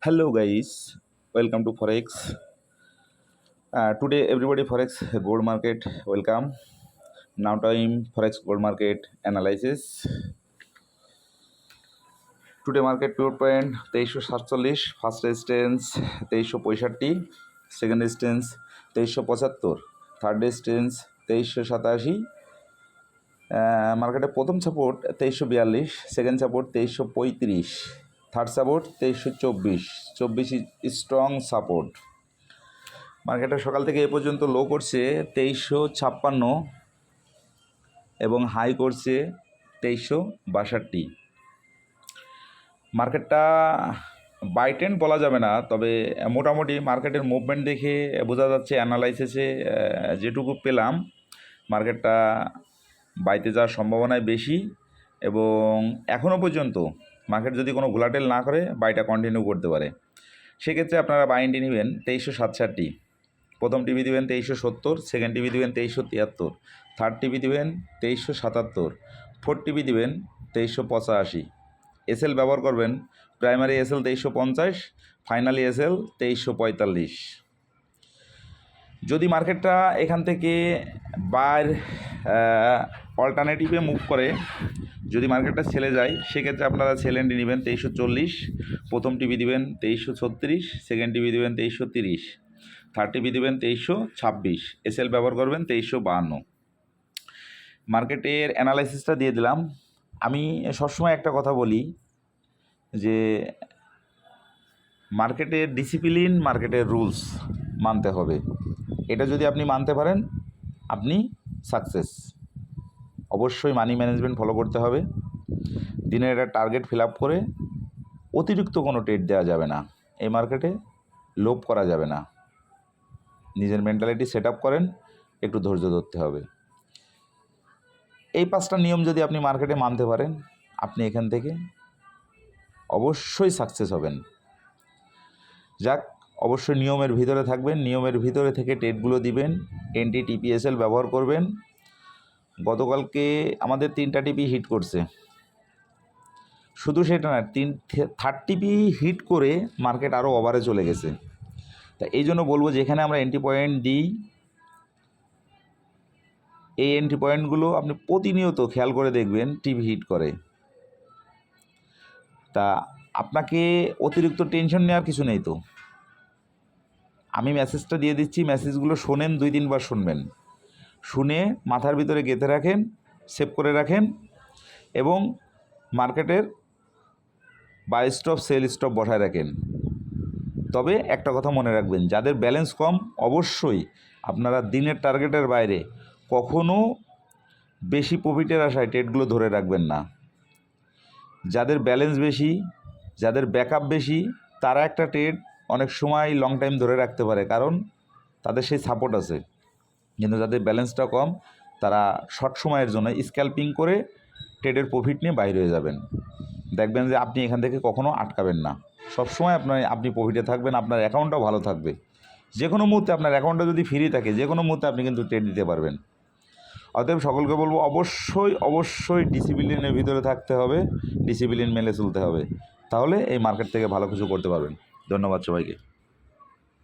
Hello guys, welcome to Forex. Today everybody Forex gold market welcome. Now time Forex gold market analysis. Today market pure point 2347, first resistance 2365, second resistance 2375, third resistance 2387, মার্কেটে প্রথম support 2342, second support 2335, third support 2324 strong support. মার্কেটে সকাল থেকে এ পর্যন্ত লো করছে 2356 এবং high করছে 2362। মার্কেটটা বাই ট্রেন্ড বলা যাবে না, তবে মোটামুটি মার্কেটের মুভমেন্ট দেখে বোঝা যাচ্ছে, অ্যানালাইসিসে যেটুকু পেলাম মার্কেটটা বাইতে যাওয়ার সম্ভাবনাই বেশি এবং এখনও পর্যন্ত মার্কেট যদি কোনো ভোলাটেল না করে বাইটা কন্টিনিউ করতে পারে। সেক্ষেত্রে আপনারা বাই এন্ট্রি নেবেন 2367, প্রথম টিভি দেবেন 2370, সেকেন্ড টিভি দেবেন 2373, থার্ড টিভি দেবেন 2377, ফোর্থ টিভি দেবেন 2385। এসএল ব্যবহার করবেন প্রাইমারি এসএল 2350, ফাইনালি এসএল 2345। যদি মার্কেটটা এখান থেকে বাইর অল্টারনেটিভে মুভ করে, যদি মার্কেটটা ছেড়ে যায়, সেক্ষেত্রে আপনারা সেল এন্ট্রি নেবেন 2340, প্রথম টিভি দেবেন 2336, সেকেন্ড টিভি দেবেন 2330, থার্ড টিভি দেবেন 2326, এসএল ব্যবহার করবেন 2352। মার্কেটের অ্যানালাইসিসটা দিয়ে দিলাম। আমি সবসময় একটা কথা বলি যে মার্কেটের ডিসিপ্লিন, মার্কেটের রুলস মানতে হবে। এটা যদি আপনি মানতে পারেন আপনি সাকসেস। অবশ্যই মানি ম্যানেজমেন্ট ফলো করতে হবে। দিনের একটা টার্গেট ফিল আপ করে অতিরিক্ত কোনো ট্রেড দেওয়া যাবে না। এই মার্কেটে লোভ করা যাবে না। নিজের মেন্টালিটি সেট আপ করেন, একটু ধৈর্য ধরতে হবে। এই 5টা নিয়ম যদি আপনি মার্কেটে মানতে পারেন, আপনি এখান থেকে অবশ্যই সাকসেস হবেন। যাক, অবশ্যই নিয়মের ভিতরে থাকবেন, নিয়মের ভিতরে থেকে ট্রেডগুলো দিবেন, এনটি টিপিএসএল ব্যবহার করবেন। গতকালকে আমাদের 3টা টিপি হিট করছে, শুধু সেটা না, থার্ড টিপি হিট করে মার্কেট আরও ওভারে চলে গেছে। তা এই জন্য বলবো, যেখানে আমরা এন্ট্রি পয়েন্ট দিই, এই এন্ট্রি পয়েন্টগুলো আপনি প্রতিনিয়ত খেয়াল করে দেখবেন টিপি হিট করে। তা আপনাকে অতিরিক্ত টেনশন নেওয়ার কিছু নেই। তো আমি মেসেজটা দিয়ে দিচ্ছি, মেসেজগুলো শোনেন, 2-3 বার শুনবেন, শুনে মাথার ভিতরে গেঁথে রাখেন, সেভ করে রাখেন এবং মার্কেটের বাই স্টপ সেল স্টপ বসায় রাখেন। তবে একটা কথা মনে রাখবেন, যাদের ব্যালেন্স কম, অবশ্যই আপনারা দিনের টার্গেটের বাইরে কখনও বেশি প্রফিটের আশায় ট্রেডগুলো ধরে রাখবেন না। যাদের ব্যালেন্স বেশি, যাদের ব্যাকআপ বেশি, তারা একটা ট্রেড অনেক সময় লং টাইম ধরে রাখতে পারে, কারণ তাদের সেই সাপোর্ট আছে। কিন্তু যাদের ব্যালেন্সটা কম, তারা শর্ট সময়ের জন্য স্ক্যাল্পিং করে ট্রেডের প্রফিট নিয়ে বাইরে হয়ে যাবেন। দেখবেন যে আপনি এখান থেকে কখনও আটকাবেন না, সবসময় আপনি প্রফিটে থাকবেন, আপনার অ্যাকাউন্টটাও ভালো থাকবে। যে কোনো মুহূর্তে আপনার অ্যাকাউন্টটা যদি ফ্রি থাকে, যে কোনো মুহূর্তে আপনি কিন্তু ট্রেড দিতে পারবেন। অতএব সকলকে বলবো, অবশ্যই ডিসিপ্লিনের ভিতরে থাকতে হবে, ডিসিপ্লিন মেনে চলতে হবে, তাহলে এই মার্কেট থেকে ভালো কিছু করতে পারবেন। ধন্যবাদ সবাইকে।